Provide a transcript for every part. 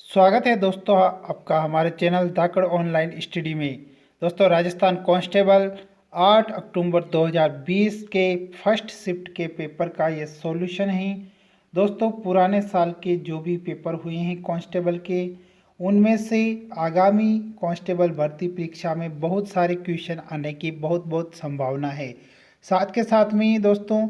स्वागत है दोस्तों आपका हमारे चैनल धाकड़ ऑनलाइन स्टडी में। दोस्तों राजस्थान कांस्टेबल 8 अक्टूबर 2020 के फर्स्ट शिफ्ट के पेपर का ये सॉल्यूशन है। दोस्तों पुराने साल के जो भी पेपर हुए हैं कांस्टेबल के, उनमें से आगामी कांस्टेबल भर्ती परीक्षा में बहुत सारे क्वेश्चन आने की बहुत बहुत संभावना है। साथ के साथ में दोस्तों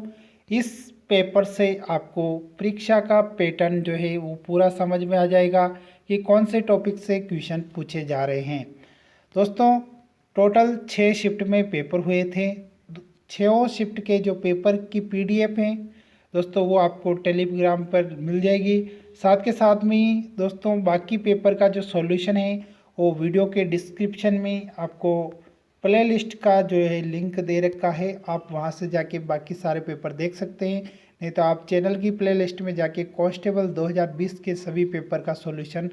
इस पेपर से आपको परीक्षा का पैटर्न जो है वो पूरा समझ में आ जाएगा कि कौन से टॉपिक से क्वेश्चन पूछे जा रहे हैं। दोस्तों टोटल 6 शिफ्ट में पेपर हुए थे। 6 शिफ्ट के जो पेपर की पीडीएफ हैं दोस्तों वो आपको टेलीग्राम पर मिल जाएगी। साथ के साथ में दोस्तों बाकी पेपर का जो सॉल्यूशन है वो वीडियो के डिस्क्रिप्शन में आपको प्ले लिस्ट का जो है लिंक दे रखा है, आप वहां से जाके बाकी सारे पेपर देख सकते हैं। नहीं तो आप चैनल की प्ले लिस्ट में जाके कांस्टेबल 2020 के सभी पेपर का सॉल्यूशन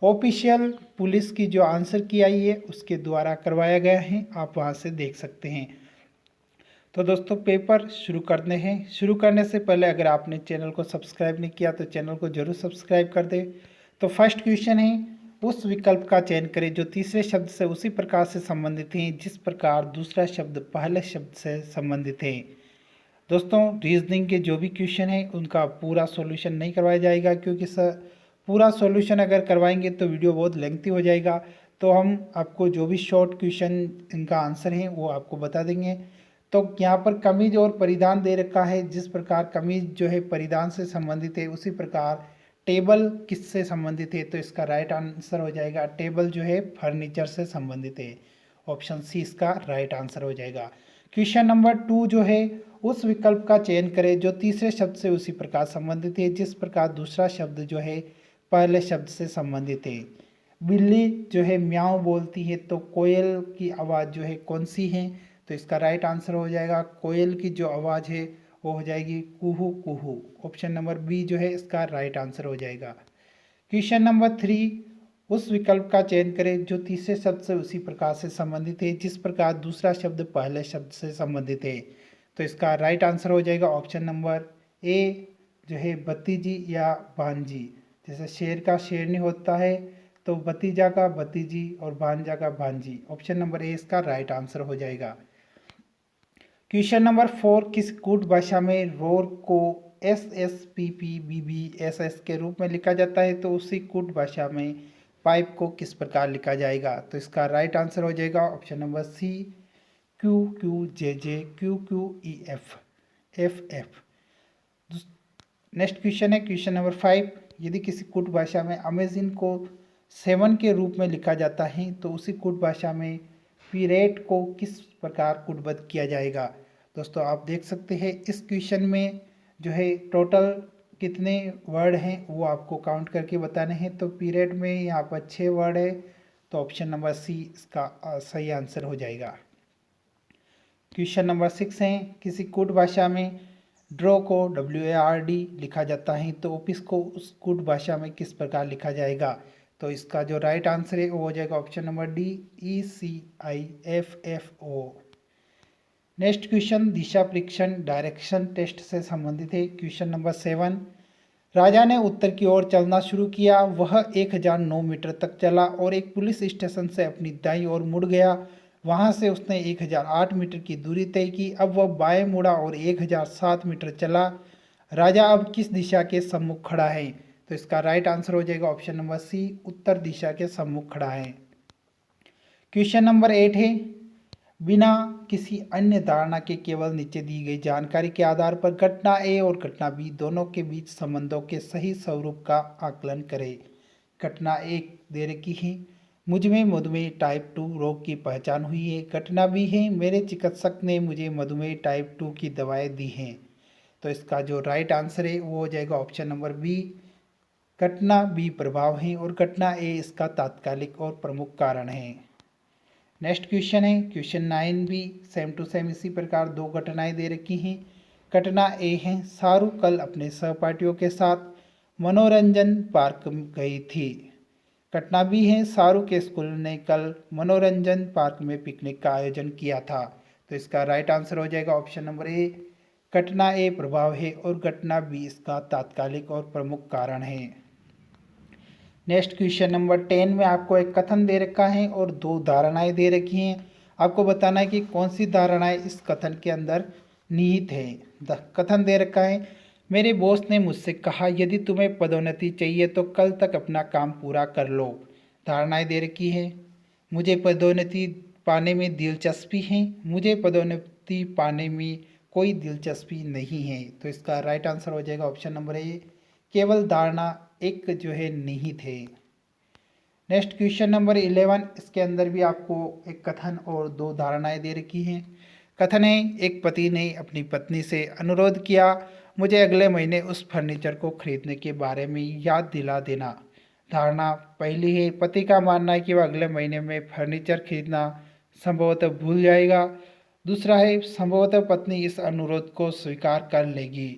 ऑफिशियल पुलिस की जो आंसर की आई है उसके द्वारा करवाया गया है, आप वहां से देख सकते हैं। तो दोस्तों पेपर शुरू करने हैं। शुरू करने से पहले अगर आपने चैनल को सब्सक्राइब नहीं किया तो चैनल को जरूर सब्सक्राइब कर दें। तो फर्स्ट क्वेश्चन है, उस विकल्प का चयन करें जो तीसरे शब्द से उसी प्रकार से संबंधित है जिस प्रकार दूसरा शब्द पहले शब्द से संबंधित है। दोस्तों रीजनिंग के जो भी क्वेश्चन है उनका पूरा सॉल्यूशन नहीं करवाया जाएगा, क्योंकि पूरा सॉल्यूशन अगर करवाएंगे तो वीडियो बहुत लेंथी हो जाएगा। तो हम आपको जो भी शॉर्ट क्वेश्चन इनका आंसर है वो आपको बता देंगे। तो यहाँ पर कमीज और परिधान दे रखा है, जिस प्रकार कमीज जो है परिधान से संबंधित है उसी प्रकार टेबल किससे संबंधित है, तो इसका राइट आंसर हो जाएगा टेबल जो है फर्नीचर से संबंधित है। ऑप्शन सी इसका राइट आंसर हो जाएगा। क्वेश्चन नंबर 2 जो है, उस विकल्प का चयन करें जो तीसरे शब्द से उसी प्रकार संबंधित है जिस प्रकार दूसरा शब्द जो है पहले शब्द से संबंधित है। बिल्ली जो है म्याऊं बोलती है, तो कोयल की आवाज़ जो है कौन सी है, तो इसका राइट आंसर हो जाएगा कोयल की जो आवाज़ है वो हो जाएगी कुहू कुहू। ऑप्शन नंबर बी जो है इसका राइट आंसर हो जाएगा। क्वेश्चन नंबर 3, उस विकल्प का चयन करें जो तीसरे शब्द से उसी प्रकार से संबंधित है जिस प्रकार दूसरा शब्द पहले शब्द से संबंधित है, तो इसका राइट आंसर हो जाएगा ऑप्शन नंबर ए जो है भतीजी या भांजी। जैसे शेर का शेरनी होता है तो भतीजा का भतीजी और भांजा का भांजी। ऑप्शन नंबर ए इसका राइट आंसर हो जाएगा। क्वेश्चन नंबर 4, किस कूट भाषा में रोर को S S P P B B S S के रूप में लिखा जाता है, तो उसी कूट भाषा में पाइप को किस प्रकार लिखा जाएगा, तो इसका राइट आंसर हो जाएगा option number C Q Q J J Q Q E F F F. Next question है क्वेश्चन नंबर 5, यदि किसी कूट भाषा में अमेजिन को 7 के रूप में लिखा जाता है तो उसी कूट भाषा में पीरेट को किस प्रकार कूटबद्ध किया जाएगा। दोस्तों आप देख सकते हैं इस क्वेश्चन में जो है टोटल कितने वर्ड हैं वो आपको काउंट करके बताने हैं। तो पीरियड में यहाँ पर 6 वर्ड है, तो ऑप्शन नंबर सी इसका सही आंसर हो जाएगा। क्वेश्चन नंबर 6 है, किसी कूट भाषा में ड्रॉ को WARD लिखा जाता है तो ऑफिस को उस कूट भाषा में किस प्रकार लिखा जाएगा, तो इसका जो राइट आंसर है वो हो जाएगा option number D ECIFFO। Next question दिशा परीक्षण डायरेक्शन टेस्ट से संबंधित है। क्वेश्चन नंबर 7, राजा ने उत्तर की ओर चलना शुरू किया, वह 1009 मीटर तक चला और एक पुलिस स्टेशन से अपनी दाईं ओर मुड़ गया। वहां से उसने 1008 मीटर की दूरी तय की। अब वह बाएं मुड़ा और 1007 मीटर चला। राजा अब किस दिशा के सम्मुख खड़ा है, तो इसका राइट आंसर हो जाएगा ऑप्शन नंबर सी उत्तर दिशा के सम्मुख खड़ा है। क्वेश्चन नंबर 8 है, बिना किसी अन्य धारणा के केवल नीचे दी गई जानकारी के आधार पर घटना ए और घटना बी दोनों के बीच संबंधों के सही स्वरूप का आकलन करें। घटना एक दे रखी है, मुझ में मधुमेह टाइप 2 रोग की पहचान हुई है। घटना बी है, मेरे चिकित्सक ने मुझे मधुमेह टाइप 2 की दवाएं दी हैं। तो इसका जो राइट आंसर है वो हो जाएगा ऑप्शन नंबर बी घटना बी प्रभाव है और घटना ए इसका तात्कालिक और प्रमुख कारण है। नेक्स्ट क्वेश्चन है क्वेश्चन 9 भी सेम टू सेम इसी प्रकार दो घटनाएं दे रखी हैं। घटना ए है, शाहरुख कल अपने सहपाठियों के साथ मनोरंजन पार्क गई थी। घटना बी है, शाहरुख के स्कूल ने कल मनोरंजन पार्क में पिकनिक का आयोजन किया था। तो इसका राइट आंसर हो जाएगा ऑप्शन नंबर ए घटना ए प्रभाव है और घटना बी इसका तात्कालिक और प्रमुख कारण है। नेक्स्ट क्वेश्चन नंबर 10 में आपको एक कथन दे रखा है और दो धारणाएं दे रखी हैं। आपको बताना है कि कौन सी धारणाएं इस कथन के अंदर निहित है। कथन दे रखा है, मेरे बॉस ने मुझसे कहा यदि तुम्हें पदोन्नति चाहिए तो कल तक अपना काम पूरा कर लो। धारणाएं दे रखी है, मुझे पदोन्नति पाने में दिलचस्पी है, मुझे पदोन्नति पाने में कोई दिलचस्पी नहीं है। तो इसका राइट आंसर हो जाएगा ऑप्शन नंबर ए, केवल धारणा एक जो है निहित है। नेक्स्ट क्वेश्चन नंबर 11, इसके अंदर भी आपको एक कथन और दो धारणाएं दे रखी हैं। कथन है, एक पति ने अपनी पत्नी से अनुरोध किया, मुझे अगले महीने उस फर्नीचर को खरीदने के बारे में याद दिला देना। धारणा पहली है, पति का मानना है कि वह अगले महीने में फर्नीचर खरीदना संभवतः भूल जाएगा। दूसरा है, संभवतः पत्नी इस अनुरोध को स्वीकार कर लेगी।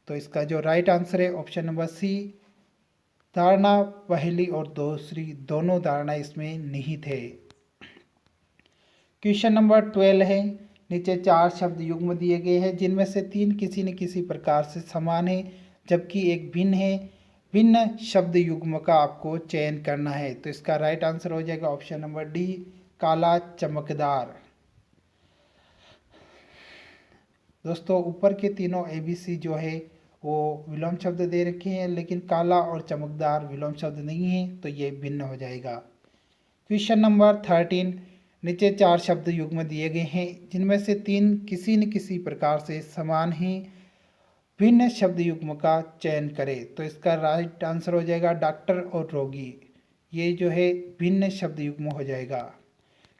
तो इसका जो राइट आंसर है ऑप्शन नंबर सी, धारणा पहली और दूसरी दोनों धारणा इसमें निहित है। क्वेश्चन नंबर 12 है, नीचे 4 शब्द युग्म दिए गए हैं जिनमें से 3 किसी न किसी प्रकार से समान है जबकि एक भिन्न है। भिन्न शब्द युग्म का आपको चयन करना है। तो इसका राइट आंसर हो जाएगा ऑप्शन नंबर डी, काला चमकदार। दोस्तों ऊपर के तीनों ABC जो है वो विलोम शब्द दे रखे हैं, लेकिन काला और चमकदार विलोम शब्द नहीं है, तो ये भिन्न हो जाएगा। क्वेश्चन नंबर 13, नीचे 4 शब्द युग्म दिए गए हैं जिनमें से 3 किसी न किसी प्रकार से समान हैं। भिन्न शब्द युग्म का चयन करें। तो इसका राइट आंसर हो जाएगा डॉक्टर और रोगी। ये जो है भिन्न शब्द युग्म हो जाएगा।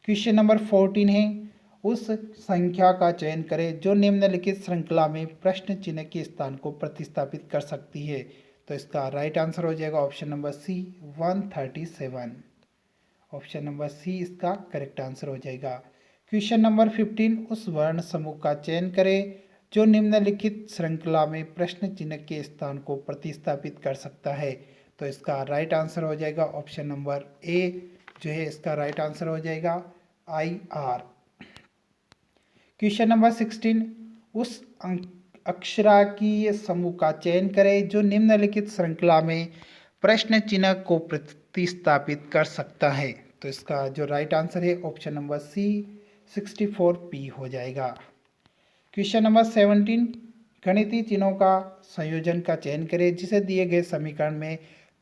क्वेश्चन नंबर 14 है, उस संख्या का चयन करें जो निम्नलिखित श्रृंखला में प्रश्न चिन्ह के स्थान को प्रतिस्थापित कर सकती है। तो इसका राइट आंसर हो जाएगा option number C, 137। Option number C इसका करेक्ट आंसर हो जाएगा। क्वेश्चन नंबर 15, उस वर्ण समूह का चयन करें जो निम्नलिखित श्रृंखला में प्रश्न चिन्ह के स्थान को प्रतिस्थापित कर सकता है। तो इसका राइट आंसर हो जाएगा ऑप्शन नंबर ए, जो है इसका राइट आंसर हो जाएगा IR। क्वेश्चन नंबर 16, उस अक्षराकीय समूह का चयन करें जो निम्नलिखित श्रृंखला में प्रश्न चिन्ह को प्रतिस्थापित कर सकता है। तो इसका जो राइट आंसर है ऑप्शन नंबर सी, 64P हो जाएगा। क्वेश्चन नंबर 17, गणितीय चिन्हों का संयोजन का चयन करें जिसे दिए गए समीकरण में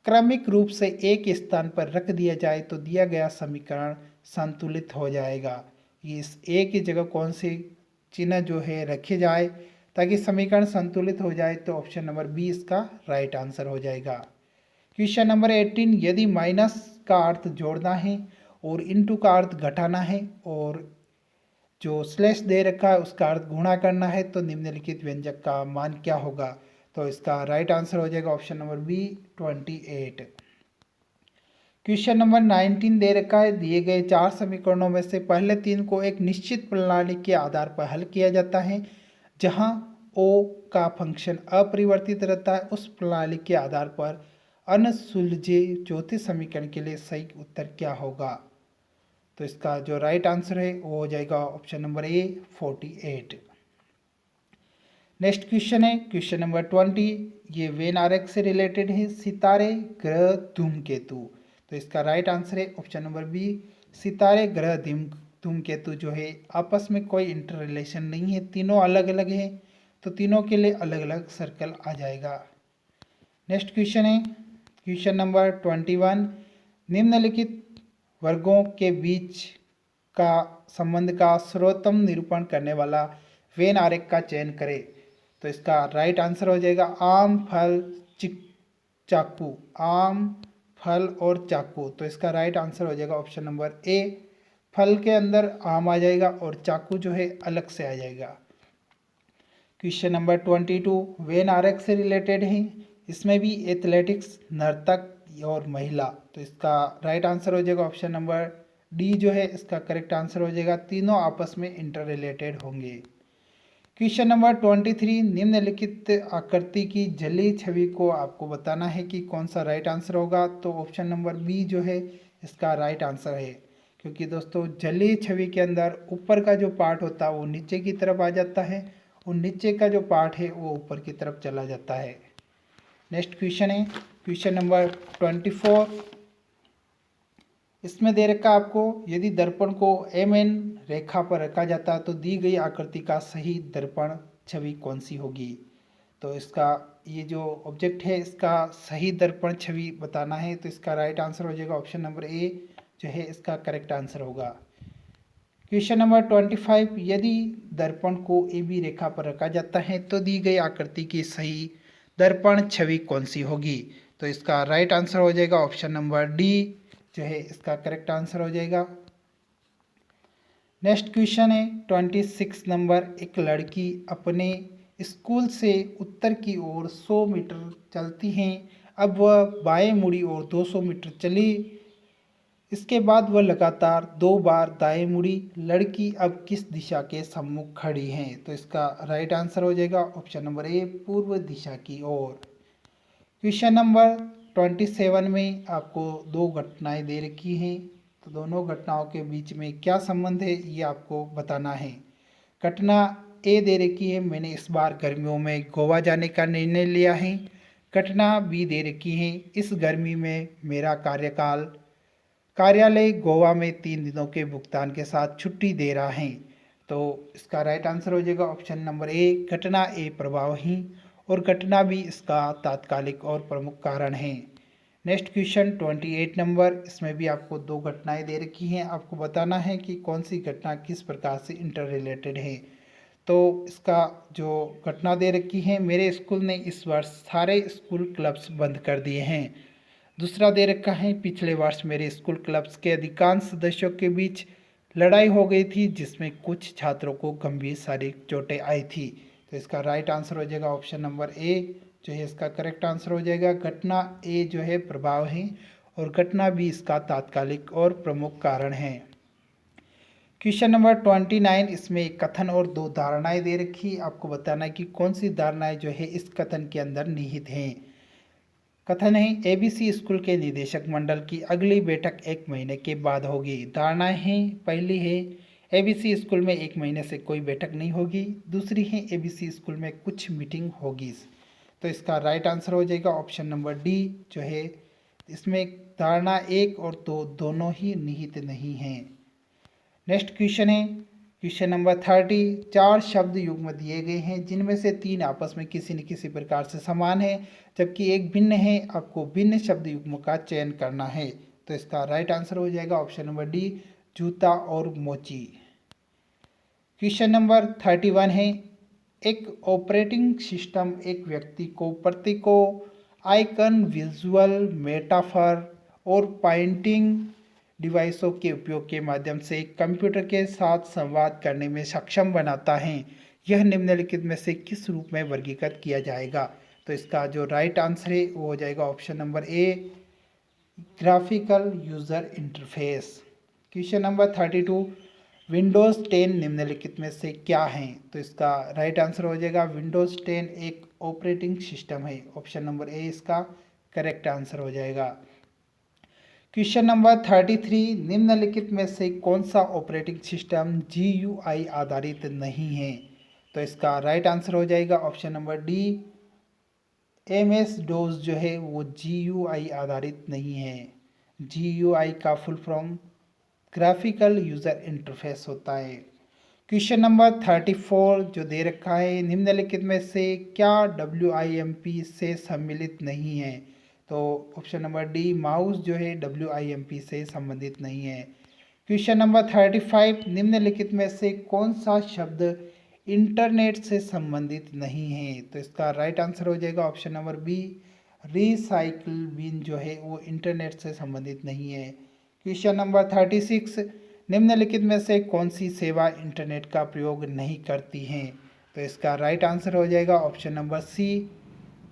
क्रमिक रूप से एक स्थान पर रख दिया जाए तो दिया गया समीकरण संतुलित हो जाएगा। इस ए की जगह कौन सी चिन्ह जो है रखे जाए ताकि समीकरण संतुलित हो जाए। तो ऑप्शन नंबर बी इसका राइट आंसर हो जाएगा। क्वेश्चन नंबर 18, यदि माइनस का अर्थ जोड़ना है और इनटू का अर्थ घटाना है और जो स्लैश दे रखा है उसका अर्थ गुणा करना है तो निम्नलिखित व्यंजक का मान क्या होगा। तो इसका राइट आंसर हो जाएगा option number B, 28। Question number 19 दे रखा है, दिए गए 4 समीकरणों में से पहले 3 को एक निश्चित प्रणाली के आधार पर हल किया जाता है जहां O का फंक्शन अपरिवर्तित रहता है। उस प्रणाली के आधार पर अनसुलझे चौथे समीकरण के लिए सही उत्तर क्या होगा। तो इसका जो राइट आंसर है वो हो जाएगा ऑप्शन नंबर ए, 48। नेक्स्ट क्वेश्चन है क्वेश्चन नंबर 20, ये वेन आरेख से रिलेटेड है, सितारे ग्रह धूमकेतु। तो इसका राइट आंसर है ऑप्शन नंबर बी, सितारे ग्रह धूमकेतु जो है आपस में कोई इंटर रिलेशन नहीं है, तीनों अलग अलग हैं, तो तीनों के लिए अलग अलग सर्कल आ जाएगा। नेक्स्ट क्वेश्चन है क्वेश्चन नंबर 21, निम्नलिखित वर्गों के बीच का संबंध का सर्वोत्तम निरूपण करने वाला वेन आरेख का चयन करें। तो इसका राइट आंसर हो जाएगा आम, फल, चाकू। आम, फल और चाकू। तो इसका राइट आंसर हो जाएगा ऑप्शन नंबर ए, फल के अंदर आम आ जाएगा और चाकू जो है अलग से आ जाएगा। क्वेश्चन नंबर 22, वेन आरेख से रिलेटेड है, इसमें भी एथलेटिक्स, नर्तक और महिला। तो इसका राइट आंसर हो जाएगा ऑप्शन नंबर डी, जो है इसका करेक्ट आंसर हो जाएगा, तीनों आपस में इंटर रिलेटेड होंगे। क्वेश्चन नंबर 23, निम्नलिखित आकृति की जलीय छवि को आपको बताना है कि कौन सा राइट आंसर होगा। तो ऑप्शन नंबर बी जो है इसका राइट आंसर है, क्योंकि दोस्तों जलीय छवि के अंदर ऊपर का जो पार्ट होता है वो नीचे की तरफ आ जाता है और नीचे का जो पार्ट है वो ऊपर की तरफ चला जाता है। नेक्स्ट क्वेश्चन है क्वेश्चन नंबर 24, इसमें दे रखा आपको, यदि दर्पण को एम एन रेखा पर रखा जाता है तो दी गई आकृति का सही दर्पण छवि कौन सी होगी। तो इसका ये जो ऑब्जेक्ट है इसका सही दर्पण छवि बताना है, तो इसका राइट आंसर हो जाएगा ऑप्शन नंबर ए जो है इसका करेक्ट आंसर होगा। क्वेश्चन नंबर 25, यदि दर्पण को ए बी रेखा पर रखा जाता है तो दी गई आकृति की सही दर्पण छवि कौन सी होगी। तो इसका राइट आंसर हो जाएगा ऑप्शन नंबर डी जो है इसका करेक्ट आंसर हो जाएगा। नेक्स्ट क्वेश्चन है 26 नंबर, एक लड़की अपने स्कूल से उत्तर की ओर 100 मीटर चलती हैं। अब वह बाएं मुड़ी और 200 मीटर चली, इसके बाद वह लगातार 2 बार दाएं मुड़ी। लड़की अब किस दिशा के सम्मुख खड़ी है। तो इसका राइट आंसर हो जाएगा ऑप्शन नंबर ए पूर्व दिशा की ओर। क्वेश्चन नंबर 27 में आपको 2 घटनाएं दे रखी हैं, तो दोनों घटनाओं के बीच में क्या संबंध है ये आपको बताना है। घटना ए दे रखी है, मैंने इस बार गर्मियों में गोवा जाने का निर्णय लिया है। घटना बी दे रखी है, इस गर्मी में मेरा कार्यालय गोवा में 3 दिनों के भुगतान के साथ छुट्टी दे रहा है। तो इसका राइट आंसर हो जाएगा ऑप्शन नंबर ए, घटना ए प्रभावहीन और घटना बी इसका तात्कालिक और प्रमुख कारण है। नेक्स्ट क्वेश्चन 28 नंबर, इसमें भी आपको 2 घटनाएं दे रखी हैं, आपको बताना है कि कौन सी घटना किस प्रकार से इंटर रिलेटेड है। तो इसका जो घटना दे रखी है, मेरे स्कूल ने इस वर्ष सारे स्कूल क्लब्स बंद कर दिए हैं। दूसरा दे रखा है, पिछले वर्ष मेरे स्कूल क्लब्स के अधिकांश सदस्यों के बीच लड़ाई हो गई थी जिसमें कुछ छात्रों को गंभीर शारीरिक चोटें आई थी। तो इसका राइट आंसर हो जाएगा ऑप्शन नंबर ए जो है इसका करेक्ट आंसर हो जाएगा। घटना ए जो है प्रभाव है और घटना बी इसका तात्कालिक और प्रमुख कारण है। क्वेश्चन नंबर 29, इसमें एक कथन और 2 धारणाएं दे रखी, आपको बताना है कि कौन सी धारणाएं जो है इस कथन के अंदर निहित हैं। कथन है, एबीसी स्कूल के निदेशक मंडल की अगली बैठक 1 महीने के बाद होगी। धारणाएं हैं, पहली है एबीसी स्कूल में 1 महीने से कोई बैठक नहीं होगी। दूसरी है एबीसी स्कूल में कुछ मीटिंग होगी। तो इसका राइट आंसर हो जाएगा ऑप्शन नंबर डी जो है इसमें धारणा 1 और 2 दोनों ही निहित नहीं हैं। नेक्स्ट क्वेश्चन है क्वेश्चन नंबर 30, 4 शब्द युग्म दिए गए हैं जिनमें से 3 आपस में किसी न किसी प्रकार से समान है जबकि एक भिन्न है। आपको भिन्न शब्द युग्म का चयन करना है। तो इसका राइट आंसर हो जाएगा ऑप्शन नंबर डी जूता और मोची। क्वेश्चन नंबर 31 है, एक ऑपरेटिंग सिस्टम एक व्यक्ति को प्रतीकों, आइकन, विजुअल, मेटाफर और पॉइंटिंग डिवाइसों के उपयोग के माध्यम से कंप्यूटर के साथ संवाद करने में सक्षम बनाता है। यह निम्नलिखित में से किस रूप में वर्गीकृत किया जाएगा। तो इसका जो राइट आंसर है वो हो जाएगा ऑप्शन नंबर ए graphical user interface. Question number 32, Windows 10 निम्नलिखित में से क्या है। तो इसका राइट आंसर हो जाएगा विंडोज़ 10 एक ऑपरेटिंग सिस्टम है। ऑप्शन नंबर ए इसका करेक्ट आंसर हो जाएगा। क्वेश्चन नंबर 33, निम्नलिखित में से कौन सा ऑपरेटिंग सिस्टम GUI आधारित नहीं है। तो इसका राइट आंसर हो जाएगा ऑप्शन नंबर डी MS-DOS जो है वो GUI आधारित नहीं है। GUI का full form graphical user interface होता है। क्वेश्चन नंबर 34 जो दे रखा है, निम्नलिखित में से क्या WIMP से सम्मिलित नहीं है। तो ऑप्शन नंबर डी माउस जो है WIMP से संबंधित नहीं है। क्वेश्चन नंबर 35, निम्नलिखित में से कौन सा शब्द इंटरनेट से संबंधित नहीं है। तो इसका राइट आंसर हो जाएगा option number B recycle bin जो है वो इंटरनेट से संबंधित नहीं है। क्वेश्चन नंबर 36, निम्नलिखित में से कौन सी सेवा इंटरनेट का प्रयोग नहीं करती हैं। तो इसका राइट आंसर हो जाएगा option number C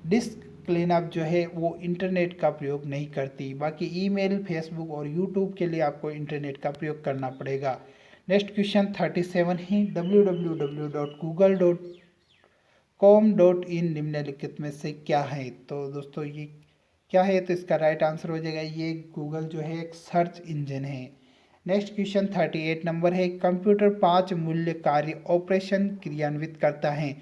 disk cleanup जो है वो इंटरनेट का प्रयोग नहीं करती। बाकी ईमेल, फेसबुक और यूट्यूब के लिए आपको इंटरनेट का प्रयोग करना पड़ेगा। नेक्स्ट क्वेश्चन 37 है, www.google.com.in निम्नलिखित में से क्या है। तो दोस्तों ये क्या है। तो इसका राइट आंसर हो जाएगा ये गूगल जो है एक सर्च इंजन है। नेक्स्ट क्वेश्चन 38 नंबर है, कंप्यूटर 5 मूल्य कार्य ऑपरेशन क्रियान्वित करता है।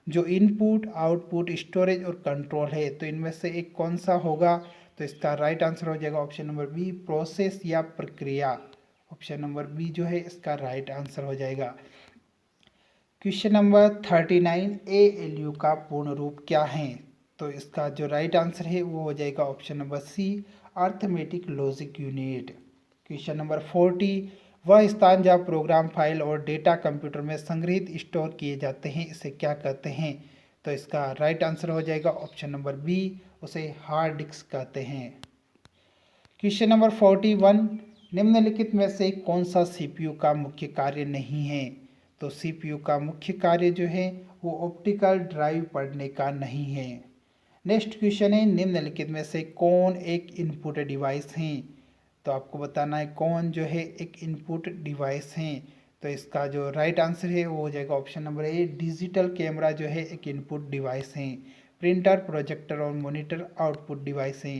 जो इनपुट आउटपुट स्टोरेज और कंट्रोल है, तो इनमें से एक कौन सा होगा? तो इसका राइट आंसर हो जाएगा ऑप्शन नंबर बी, प्रोसेस या प्रक्रिया। ऑप्शन नंबर बी जो है इसका राइट आंसर हो जाएगा। क्वेश्चन नंबर 39, ALU का पूर्ण रूप क्या है? तो इसका जो राइट आंसर है वो हो जाएगा option number C, arithmetic logic unit. Question number 40, वह स्थान जहाँ प्रोग्राम फाइल और डेटा कंप्यूटर में संग्रहित स्टोर किए जाते हैं इसे क्या कहते हैं? तो इसका राइट आंसर हो जाएगा ऑप्शन नंबर बी, उसे हार्ड डिस्क कहते हैं। क्वेश्चन नंबर 41, निम्नलिखित में से कौन सा सीपीयू का मुख्य कार्य नहीं है? तो सीपीयू का मुख्य कार्य जो है वो ऑप्टिकल ड्राइव पढ़ने का नहीं है। नेक्स्ट क्वेश्चन है, निम्नलिखित में से कौन एक इनपुट डिवाइस है? तो आपको बताना है कौन जो है एक इनपुट डिवाइस है। तो इसका जो राइट आंसर है वो हो जाएगा ऑप्शन नंबर ए, डिजिटल कैमरा जो है एक इनपुट डिवाइस है। प्रिंटर, प्रोजेक्टर और मॉनिटर आउटपुट डिवाइस है।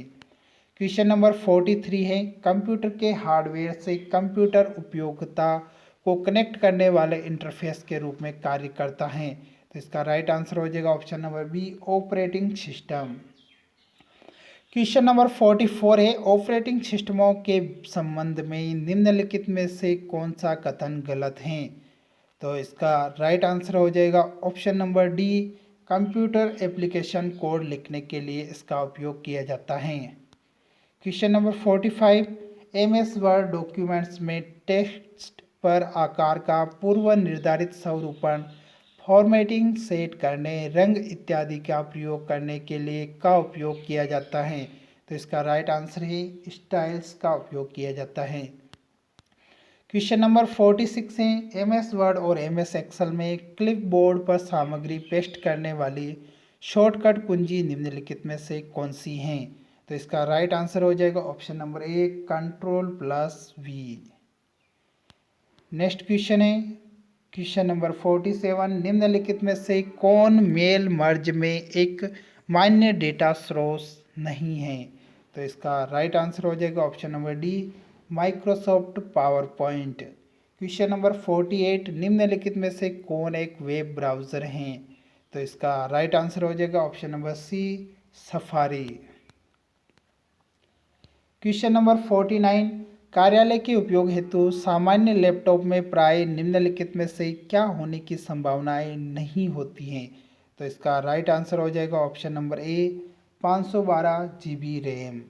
क्वेश्चन नंबर 43 है, कंप्यूटर के हार्डवेयर से कंप्यूटर उपयोगिता को कनेक्ट करने वाले इंटरफेस के रूप में कार्य करता है। तो इसका राइट आंसर हो जाएगा option number B, operating system. Question number 44 है, ऑपरेटिंग सिस्टमों के संबंध में निम्नलिखित में से कौन सा कथन गलत है? तो इसका राइट आंसर हो जाएगा option number D, computer application code लिखने के लिए इसका उपयोग किया जाता है। Question number 45, MS word documents में टेक्स्ट पर आकार का पूर्व निर्धारित स्वरूपण, फॉर्मेटिंग सेट करने, रंग इत्यादि का प्रयोग करने के लिए का उपयोग किया जाता है। तो इसका राइट आंसर है स्टाइल्स का उपयोग किया जाता है। क्वेश्चन नंबर 46 है, MS वर्ड और MS एक्सेल में क्लिपबोर्ड पर सामग्री पेस्ट करने वाली शॉर्टकट कुंजी निम्नलिखित में से कौन सी हैं? तो इसका राइट आंसर हो जाएगा ऑप्शन नंबर ए, Ctrl+V। नेक्स्ट क्वेश्चन है क्वेश्चन नंबर 47, निम्नलिखित में से कौन मेल मर्ज में एक मान्य डेटा स्रोत नहीं है? तो इसका राइट आंसर हो जाएगा option number D, Microsoft power point. Question number 48, निम्नलिखित में से कौन एक वेब ब्राउज़र है? तो इसका राइट आंसर हो जाएगा option number C, Safari. Question number 49, कार्यालय के उपयोग हेतु सामान्य लैपटॉप में प्राय निम्नलिखित में से क्या होने की संभावनाएं नहीं होती हैं? तो इसका राइट आंसर हो जाएगा ऑप्शन नंबर ए, 512 GB RAM.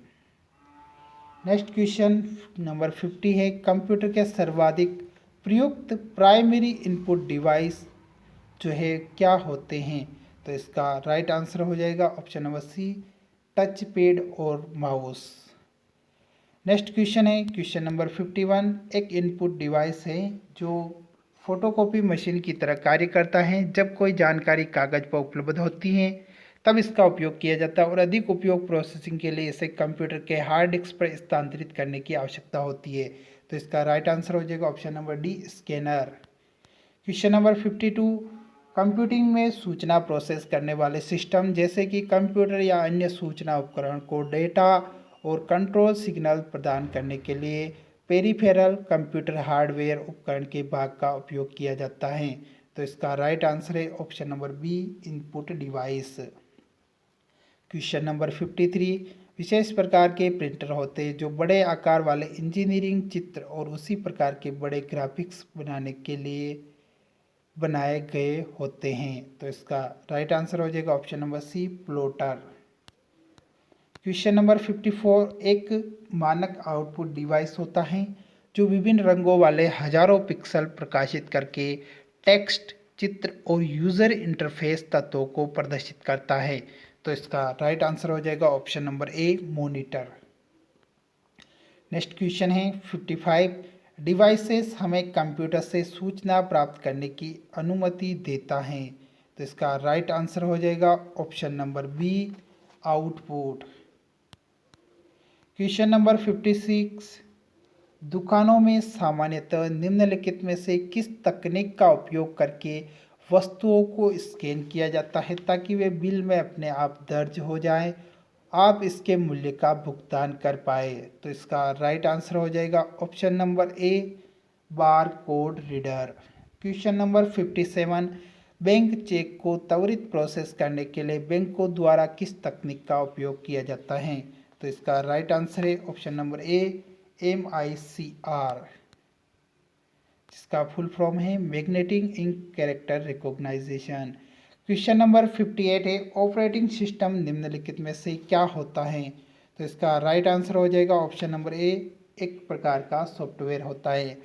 Next question number 50 है, कंप्यूटर के सर्वाधिक प्रयुक्त प्राइमरी इनपुट डिवाइस जो है क्या होते हैं? तो इसका राइट आंसर हो जाएगा option number C, touch pad और माउस। नेक्स्ट क्वेश्चन है क्वेश्चन नंबर 51, एक इनपुट डिवाइस है जो फोटोकॉपी मशीन की तरह कार्य करता है। जब कोई जानकारी कागज पर उपलब्ध होती है तब इसका उपयोग किया जाता है और अधिक उपयोग प्रोसेसिंग के लिए इसे कंप्यूटर के हार्ड डिस्क पर स्थानांतरित करने की आवश्यकता होती है। तो इसका राइट आंसर हो जाएगा option number D, scanner. Question number 52, computing में सूचना प्रोसेस करने वाले सिस्टम जैसे कि कंप्यूटर या अन्य सूचना उपकरण को डेटा और कंट्रोल सिग्नल प्रदान करने के लिए पेरिफेरल कंप्यूटर हार्डवेयर उपकरण के भाग का उपयोग किया जाता है। तो इसका राइट आंसर है option number B, input device. Question number 53, विशेष प्रकार के प्रिंटर होते हैं जो बड़े आकार वाले इंजीनियरिंग चित्र और उसी प्रकार के बड़े ग्राफिक्स बनाने के लिए बनाए गए होते हैं। तो इसका राइट आंसर हो जाएगा option number C, plotter. Question number 54, एक मानक आउटपुट डिवाइस होता है जो विभिन्न रंगों वाले हजारों पिक्सल प्रकाशित करके टेक्स्ट, चित्र और यूज़र इंटरफेस तत्वों को प्रदर्शित करता है। तो इसका राइट आंसर हो जाएगा ऑप्शन नंबर ए, मॉनिटर। नेक्स्ट क्वेश्चन है 55, डिवाइसेस हमें कंप्यूटर से सूचना प्राप्त करने की अनुमति देता है। तो इसका राइट आंसर हो जाएगा option number B, output. Question number 56, दुकानों में सामान्यतः निम्नलिखित में से किस तकनीक का उपयोग करके वस्तुओं को स्कैन किया जाता है ताकि वे बिल में अपने आप दर्ज हो जाएं, आप इसके मूल्य का भुगतान कर पाए? तो इसका राइट आंसर हो जाएगा ऑप्शन नंबर ए, bar code reader. Question number 57, bank cheque को त्वरित प्रोसेस करने के लिए बैंकों द्वारा किस तकनीक का उपयोग किया जाता है? तो इसका राइट आंसर है ऑप्शन नंबर ए, MICR, जिसका फुल फॉर्म है magnetic ink character recognisation. Question number 58 है, ऑपरेटिंग सिस्टम निम्नलिखित में से क्या होता है? तो इसका राइट आंसर हो जाएगा ऑप्शन नंबर ए, एक प्रकार का सॉफ्टवेयर होता है।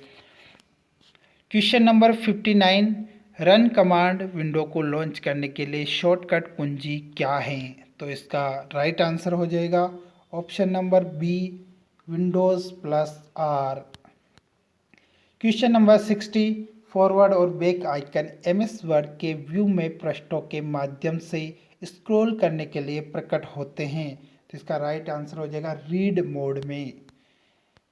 Question number 59, run command window को लॉन्च करने के लिए शॉर्टकट कुंजी क्या है? तो इसका राइट आंसर हो जाएगा option number B, Windows plus R. Question number 60, forward और बैक आइकन MS वर्ड के व्यू में पृष्ठों के माध्यम से स्क्रॉल करने के लिए प्रकट होते हैं। तो इसका राइट आंसर हो जाएगा रीड मोड में।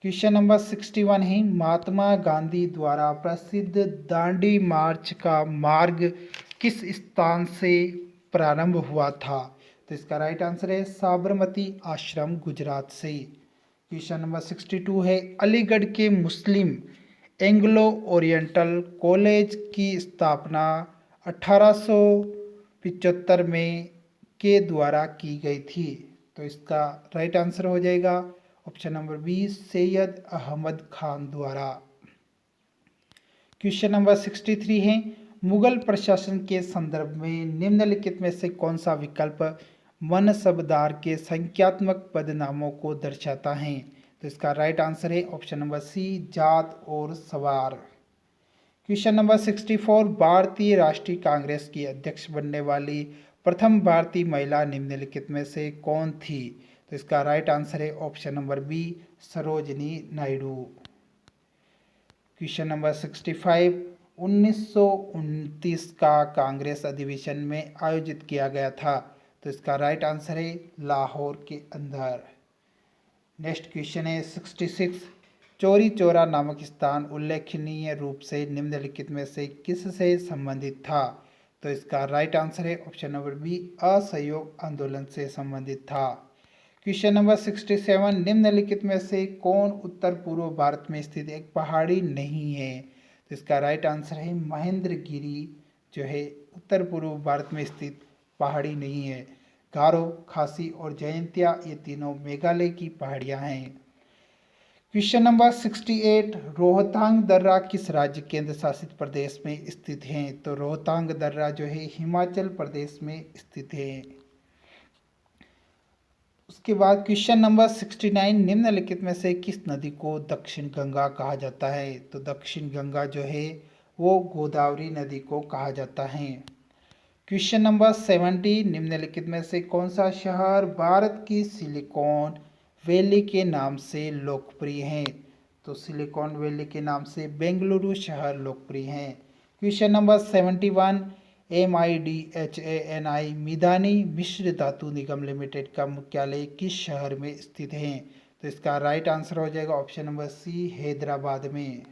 क्वेश्चन नंबर 61 है, महात्मा गांधी द्वारा प्रसिद्ध दांडी मार्च का मार्ग किस स्थान से प्रारंभ हुआ था? तो इसका राइट आंसर है साबरमती आश्रम, गुजरात से। क्वेश्चन नंबर 62 है, अलीगढ़ के मुस्लिम एंग्लो ओरिएंटल कॉलेज की स्थापना 1875 में के द्वारा की गई थी? तो इसका राइट आंसर हो जाएगा option number B, Syed Ahmed Khan द्वारा। क्वेश्चन नंबर 63 है, मुगल प्रशासन के संदर्भ में निम्नलिखित में से कौन सा विकल्प मनसबदार के संख्यात्मक पदनामों को दर्शाता है? तो इसका राइट आंसर है ऑप्शन नंबर सी, जात और सवार। क्वेश्चन नंबर 64, भारतीय राष्ट्रीय कांग्रेस की अध्यक्ष बनने वाली प्रथम भारतीय महिला निम्नलिखित में से कौन थी? तो इसका राइट आंसर है option number B, Sarojini Naidu. Question number 65, 1929 का कांग्रेस अधिवेशन में आयोजित किया गया था? तो इसका राइट आंसर है लाहौर के अंदर। नेक्स्ट क्वेश्चन है 66, चौरी चौरा नामक स्थान उल्लेखनीय रूप से निम्नलिखित में से किससे संबंधित था? तो इसका राइट आंसर है ऑप्शन नंबर बी, असहयोग आंदोलन से संबंधित था। क्वेश्चन नंबर 67, निम्नलिखित में से कौन उत्तर पूर्व भारत में स्थित एक पहाड़ी नहीं है? तो इसका राइट आंसर है महेंद्रगिरी, जो है उत्तर पूर्व भारत में स्थित पहाड़ी नहीं है। गारो, खासी और जयंतिया ये तीनों मेघालय की पहाड़ियां हैं। क्वेश्चन नंबर 68, रोहतांग दर्रा किस राज्य केंद्र शासित प्रदेश में स्थित है? तो रोहतांग दर्रा जो है हिमाचल प्रदेश में स्थित है। उसके बाद क्वेश्चन नंबर 69, निम्नलिखित में से किस नदी को दक्षिण गंगा कहा जाता है? तो दक्षिण गंगा जो है वो गोदावरी नदी को कहा जाता है। क्वेश्चन नंबर 70, निम्नलिखित में से कौन सा शहर भारत की सिलिकॉन वैली के नाम से लोकप्रिय है? तो सिलिकॉन वैली के नाम से बेंगलुरु शहर लोकप्रिय है। क्वेश्चन नंबर 71, MIDHANI मिधानी मिश्र धातु निगम लिमिटेड का मुख्यालय किस शहर में स्थित है? तो इसका राइट आंसर हो जाएगा ऑप्शन नंबर सी, हैदराबाद में।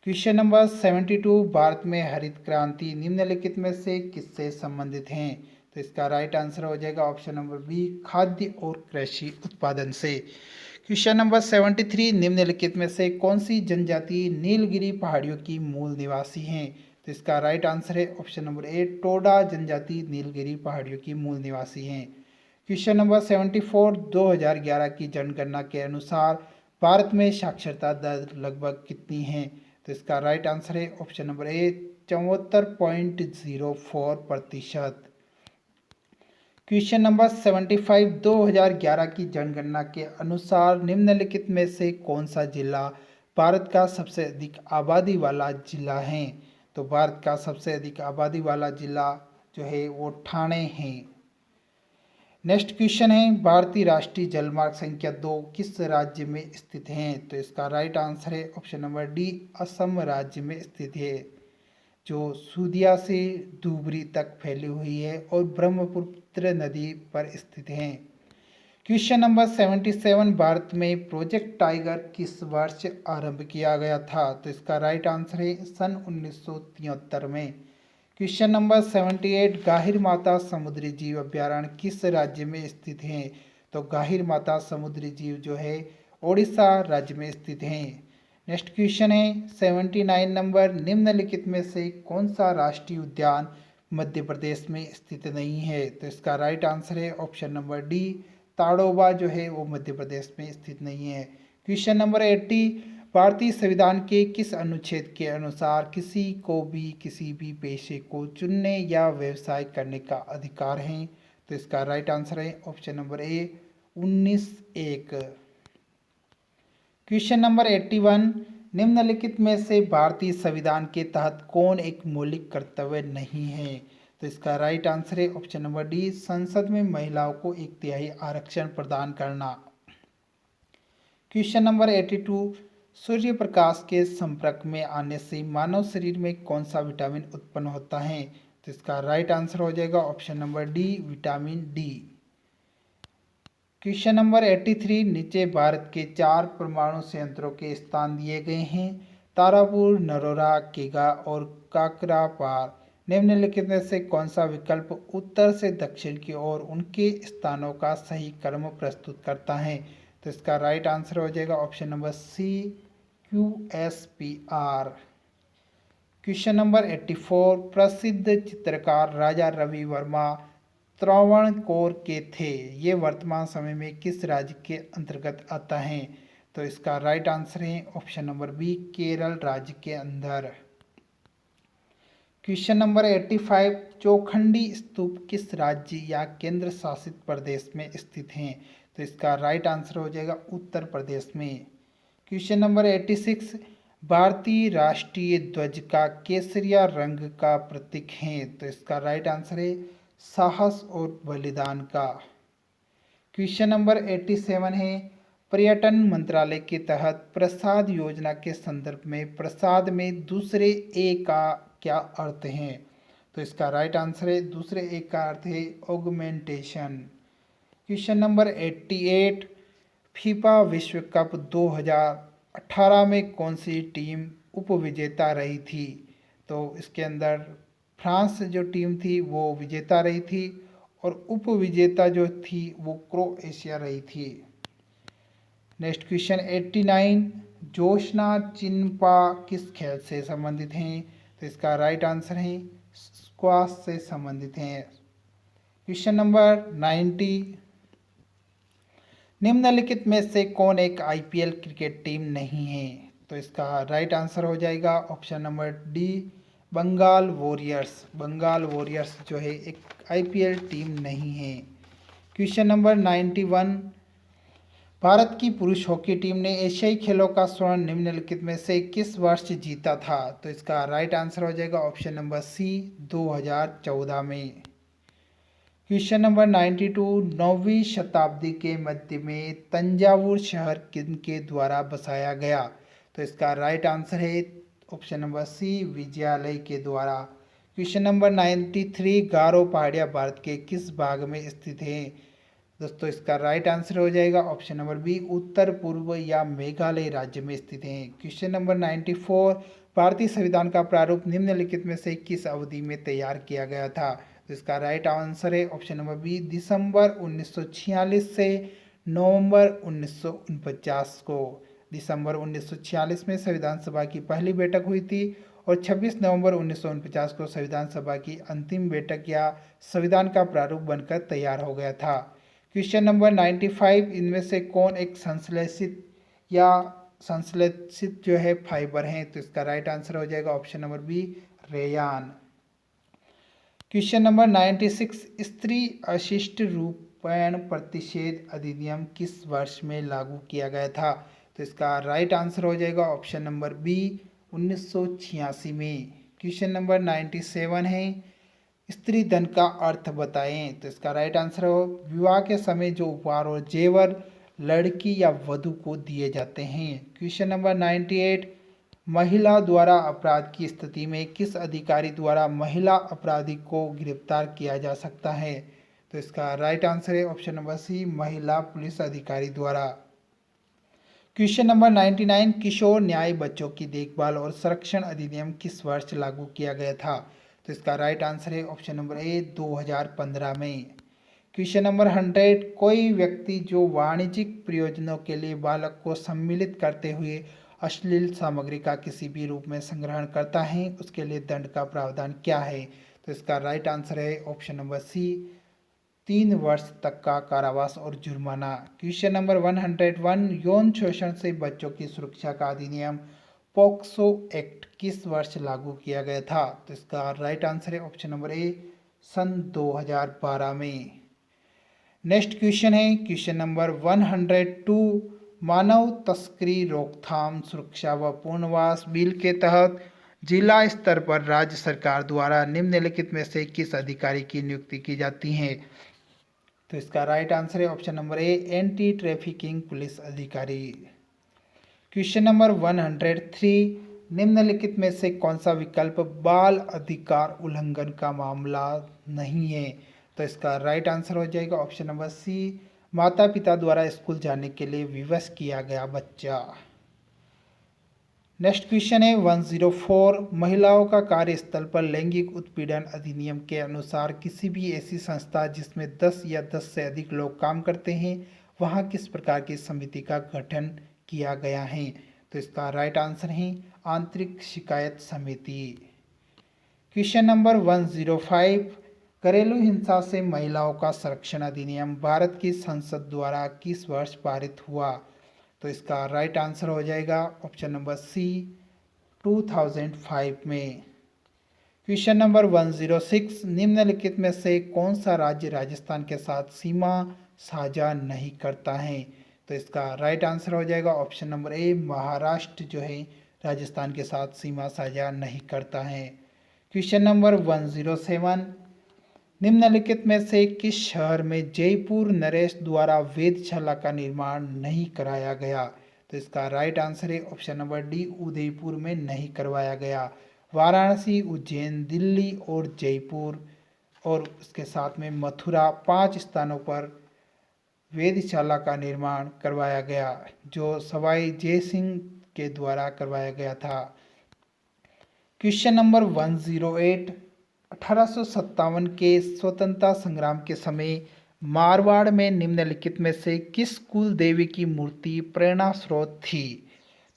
क्वेश्चन नंबर 72, भारत में हरित क्रांति निम्नलिखित में से किससे संबंधित हैं? तो इसका राइट आंसर हो जाएगा ऑप्शन नंबर बी, खाद्य और कृषि उत्पादन से। क्वेश्चन नंबर 73, निम्नलिखित में से कौन सी जनजाति नीलगिरी पहाड़ियों की मूल निवासी हैं? तो इसका राइट आंसर है ऑप्शन नंबर ए, टोडा जनजाति नीलगिरी पहाड़ियों की मूल निवासी हैं। क्वेश्चन नंबर 74, 2011 की जनगणना के अनुसार भारत में साक्षरता दर लगभग कितनी है? तो इसका राइट आंसर है ऑप्शन नंबर ए, 74.04%। क्वेश्चन नंबर 75, 2011 की जनगणना के अनुसार निम्नलिखित में से कौन सा जिला भारत का सबसे अधिक आबादी वाला जिला है? तो भारत का सबसे अधिक आबादी वाला जिला जो है वो ठाणे है। नेक्स्ट क्वेश्चन है, भारतीय राष्ट्रीय जलमार्ग संख्या 2 किस राज्य में स्थित है? तो इसका राइट आंसर है ऑप्शन नंबर डी, असम राज्य में स्थित है, जो सूदिया से धुबरी तक फैली हुई है और ब्रह्मपुत्र नदी पर स्थित है। क्वेश्चन नंबर 77, भारत में प्रोजेक्ट टाइगर किस वर्ष आरंभ किया गया था? तो इसका राइट आंसर है सन 1973 में। क्वेश्चन नंबर 78, गाहिर माता समुद्री जीव अभ्यारण्य किस राज्य में स्थित है? तो गाहिर माता समुद्री जीव जो है ओडिशा राज्य में स्थित हैं। नेक्स्ट क्वेश्चन है 79 नंबर, निम्नलिखित में से कौन सा राष्ट्रीय उद्यान मध्य प्रदेश में स्थित नहीं है? तो इसका राइट आंसर है ऑप्शन नंबर डी, ताड़ोबा जो है वो मध्य प्रदेश में स्थित नहीं है। क्वेश्चन नंबर 80, भारतीय संविधान के किस अनुच्छेद के अनुसार किसी को भी किसी भी पेशे को चुनने या व्यवसाय करने का अधिकार है? तो इसका राइट आंसर है ऑप्शन नंबर ए 19(1). क्वेश्चन नंबर 81, निम्नलिखित में से भारतीय संविधान के तहत कौन एक मौलिक कर्तव्य नहीं है? तो इसका राइट आंसर है ऑप्शन नंबर डी, संसद में महिलाओं को 1/3 आरक्षण प्रदान करना। क्वेश्चन नंबर 82, सूर्य प्रकाश के संपर्क में आने से मानव शरीर में कौन सा विटामिन उत्पन्न होता है? तो इसका राइट आंसर हो जाएगा option number D, vitamin D. Question number 83, नीचे भारत के 4 परमाणु संयंत्रों के स्थान दिए गए हैं, तारापुर, नरोरा, केगा और काकरापार। निम्नलिखित में से कौन सा विकल्प उत्तर से दक्षिण की ओर उनके स्थानों का सही क्रम प्रस्तुत करता है? तो इसका राइट आंसर हो जाएगा option number C, QSPR। Question number 84, प्रसिद्ध चित्रकार राजा रवि वर्मा त्रावणकोर के थे, ये वर्तमान समय में किस राज्य के अंतर्गत आता है? तो इसका राइट आंसर है ऑप्शन नंबर बी, केरल राज्य के अंदर। क्वेश्चन नंबर 85, चौखंडी स्तूप किस राज्य या केंद्र शासित प्रदेश में स्थित हैं? तो इसका राइट आंसर हो जाएगा उत्तर प्रदेश में। क्वेश्चन नंबर 86, भारतीय राष्ट्रीय ध्वज का केसरिया रंग का प्रतीक है? तो इसका राइट आंसर है साहस और बलिदान का। क्वेश्चन नंबर 87 है, पर्यटन मंत्रालय के तहत प्रसाद योजना के संदर्भ में प्रसाद में दूसरे ए का क्या अर्थ है? तो इसका राइट आंसर है दूसरे ए का अर्थ है ऑगमेंटेशन। क्वेश्चन नंबर 88, फीफा विश्व कप 2018 में कौन सी टीम उपविजेता रही थी? तो इसके अंदर फ्रांस जो टीम थी वो विजेता रही थी और उपविजेता जो थी वो क्रोएशिया रही थी। नेक्स्ट क्वेश्चन 89, जोशना चिन्पा किस खेल से संबंधित हैं? तो इसका राइट आंसर है स्क्वाश से संबंधित हैं। क्वेश्चन नंबर 90, निम्नलिखित में से कौन एक IPL क्रिकेट टीम नहीं है? तो इसका राइट आंसर हो जाएगा option number D, Bengal Warriors. Bengal Warriors जो है एक IPL टीम नहीं है। क्वेश्चन नंबर 91, भारत की पुरुष हॉकी टीम ने एशियाई खेलों का स्वर्ण निम्नलिखित में से किस वर्ष जीता था? तो इसका राइट आंसर हो जाएगा ऑप्शन नंबर सी, 2014 में। क्वेश्चन नंबर 92, 9वीं शताब्दी के मध्य में तंजावुर शहर किनके द्वारा बसाया गया? तो इसका राइट आंसर है ऑप्शन नंबर सी, विजयालय के द्वारा। क्वेश्चन नंबर 93, गारो पहाड़ियाँ भारत के किस भाग में स्थित हैं? दोस्तों इसका राइट आंसर हो जाएगा ऑप्शन नंबर बी, उत्तर पूर्व या मेघालय राज्य में स्थित हैं। क्वेश्चन नंबर 94, भारतीय संविधान का प्रारूप निम्नलिखित में से किस अवधि में तैयार किया गया था? तो इसका राइट आंसर है ऑप्शन नंबर बी, दिसंबर 1946 से नवंबर 1949 को। दिसंबर 1946 में संविधान सभा की पहली बैठक हुई थी और 26 नवंबर 1949 को संविधान सभा की अंतिम बैठक या संविधान का प्रारूप बनकर तैयार हो गया था। क्वेश्चन नंबर 95, इनमें से कौन एक संश्लेषित या संश्लेषित जो है फाइबर है? तो इसका राइट आंसर हो जाएगा option number B, rayon. Question number 96, स्त्री अशिष्ट रूपायन प्रतिषेध अधिनियम किस वर्ष में लागू किया गया था? तो इसका राइट आंसर हो जाएगा ऑप्शन नंबर बी, 1986 में। क्वेश्चन नंबर 97 है, स्त्री धन का अर्थ बताएं। तो इसका राइट आंसर हो विवाह के समय जो उपहार और जेवर लड़की या वधू को दिए जाते हैं। क्वेश्चन नंबर 98, महिला द्वारा अपराध की स्थिति में किस अधिकारी द्वारा महिला अपराधी को गिरफ्तार किया जा सकता है? तो इसका राइट आंसर है ऑप्शन नंबर सी, महिला पुलिस अधिकारी द्वारा। क्वेश्चन नंबर 99, किशोर न्याय बच्चों की देखभाल और संरक्षण अधिनियम किस वर्ष लागू किया गया था? तो इसका राइट आंसर है ऑप्शन नंबर ए, 2015 में। क्वेश्चन नंबर 100, कोई व्यक्ति जो वाणिज्यिक प्रयोजनों के लिए बालक को सम्मिलित करते हुए अश्लील सामग्री का किसी भी रूप में संग्रहण करता है उसके लिए दंड का प्रावधान क्या है? तो इसका राइट आंसर है ऑप्शन नंबर सी, 3 वर्ष तक का कारावास और जुर्माना। क्वेश्चन नंबर 101, यौन शोषण से बच्चों की सुरक्षा का अधिनियम पॉक्सो एक्ट किस वर्ष लागू किया गया था? तो इसका राइट आंसर है ऑप्शन नंबर ए, सन 2012 में। नेक्स्ट क्वेश्चन है क्वेश्चन नंबर 102, मानव तस्करी रोकथाम सुरक्षा व पुनर्वास बिल के तहत जिला स्तर पर राज्य सरकार द्वारा निम्नलिखित में से किस अधिकारी की नियुक्ति की जाती है? तो इसका राइट आंसर है ऑप्शन नंबर ए, एंटी ट्रैफिकिंग पुलिस अधिकारी। क्वेश्चन नंबर 103, निम्नलिखित में से कौन सा विकल्प बाल अधिकार उल्लंघन का मामला नहीं है? तो इसका राइट आंसर हो जाएगा ऑप्शन नंबर सी, माता पिता द्वारा स्कूल जाने के लिए विवश किया गया बच्चा। नेक्स्ट क्वेश्चन है 104, महिलाओं का कार्यस्थल पर लैंगिक उत्पीड़न अधिनियम के अनुसार किसी भी ऐसी संस्था जिसमें 10 या 10 से अधिक लोग काम करते हैं वहाँ किस प्रकार की समिति का गठन किया गया है? तो इसका राइट आंसर है आंतरिक शिकायत समिति। क्वेश्चन नंबर 105, घरेलू हिंसा से महिलाओं का संरक्षण अधिनियम भारत की संसद द्वारा किस वर्ष पारित हुआ? तो इसका राइट आंसर हो जाएगा ऑप्शन नंबर सी, 2005 में। क्वेश्चन नंबर 106, निम्नलिखित में से कौन सा राज्य राजस्थान के साथ सीमा साझा नहीं करता है? तो इसका राइट आंसर हो जाएगा ऑप्शन नंबर ए, महाराष्ट्र जो है राजस्थान के साथ सीमा साझा नहीं करता है। क्वेश्चन नंबर 107, निम्नलिखित में से किस शहर में जयपुर नरेश द्वारा वेधशाला का निर्माण नहीं कराया गया? तो इसका राइट आंसर है ऑप्शन नंबर डी, उदयपुर में नहीं करवाया गया। वाराणसी, उज्जैन, दिल्ली और जयपुर और उसके साथ में मथुरा 5 स्थानों पर वेधशाला का निर्माण करवाया गया जो सवाई जय सिंह के द्वारा करवाया गया था। क्वेश्चन नंबर 108, 1857 के स्वतंत्रता संग्राम के समय मारवाड़ में निम्नलिखित में से किस कुल देवी की मूर्ति प्रेरणा स्रोत थी?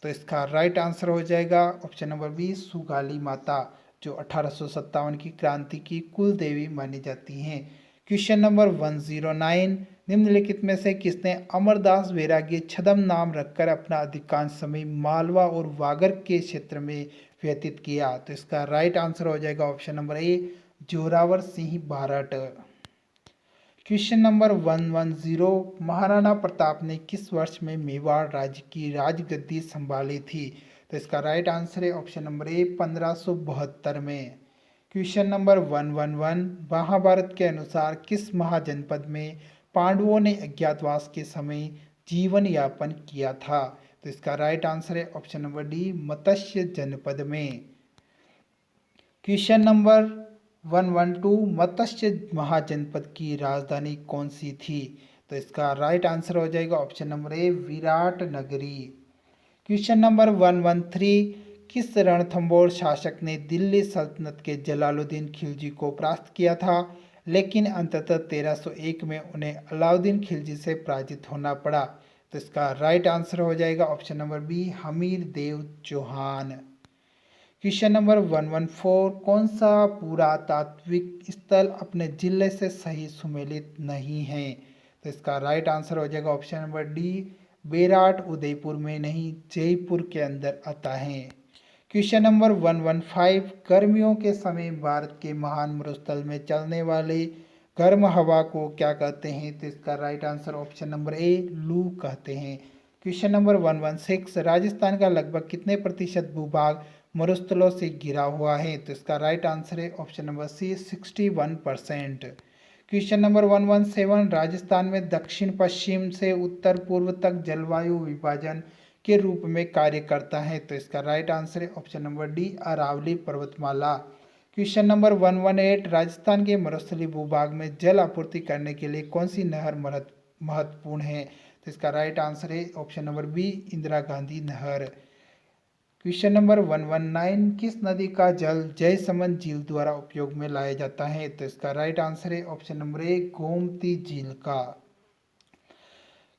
तो इसका राइट आंसर हो जाएगा ऑप्शन नंबर बी, सुगाली माता जो 1857 की क्रांति की कुल देवी मानी जाती हैं। क्वेश्चन नंबर 109, निम्नलिखित में से किसने अमरदास बैरागी छदम नाम रखकर अपना अधिकांश समय मालवा और वागड़ के क्षेत्र में व्यतीत किया? तो इसका राइट आंसर हो जाएगा option number A, Zorawar Singh Barhat. Question number 110, Maharana Pratap ने किस वर्ष में मेवाड़ राज्य की राजगद्दी संभाली थी? तो इसका राइट आंसर है ऑप्शन नंबर ए, 1572 में। क्वेश्चन नंबर 111, महाभारत के अनुसार किस महाजनपद में पांडवों ने अज्ञातवास के समय जीवन यापन किया था? तो इसका राइट आंसर है ऑप्शन नंबर डी, मत्स्य जनपद में। क्वेश्चन नंबर 112, मत्स्य महाजनपद की राजधानी कौन सी थी? तो इसका राइट आंसर हो जाएगा ऑप्शन नंबर ए, विराट नगरी। क्वेश्चन नंबर 113, किस रणथंबोर शासक ने दिल्ली सल्तनत के जलालुद्दीन खिलजी को परास्त किया था लेकिन अंततः 1301 में उन्हें अलाउद्दीन खिलजी से पराजित होना पड़ा? तो इसका राइट आंसर हो जाएगा ऑप्शन नंबर बी, हमीर देव चौहान। क्वेश्चन नंबर 114, कौन सा पुरातात्विक स्थल अपने जिले से सही सुमेलित नहीं है? तो इसका राइट आंसर हो जाएगा ऑप्शन नंबर डी, बेराट उदयपुर में नहीं जयपुर के अंदर आता है। क्वेश्चन नंबर 115, गर्मियों के समय भारत के महान मरुस्थल में चलने वाले गर्म हवा को क्या कहते हैं? तो इसका राइट आंसर ऑप्शन नंबर ए, लू कहते हैं। क्वेश्चन नंबर 116, राजस्थान का लगभग कितने प्रतिशत भूभाग मरुस्थलों से घिरा हुआ है? तो इसका राइट आंसर है option number C, 61%। Question number 117, Rajasthan में दक्षिण पश्चिम से उत्तर पूर्व तक जलवायु विभाजन के रूप में कार्य करता है? तो इसका राइट आंसर है ऑप्शन नंबर डी, अरावली पर्वतमाला। क्वेश्चन नंबर 118, राजस्थान के मरुस्थलीय भूभाग में जल आपूर्ति करने के लिए कौन सी नहर महत्वपूर्ण है? तो इसका राइट आंसर है option number B, Indira Gandhi नहर। क्वेश्चन नंबर 119, किस नदी का जल जयसमंद झील द्वारा उपयोग में लाया जाता है? तो इसका राइट आंसर है ऑप्शन नंबर ए, गोमती झील का।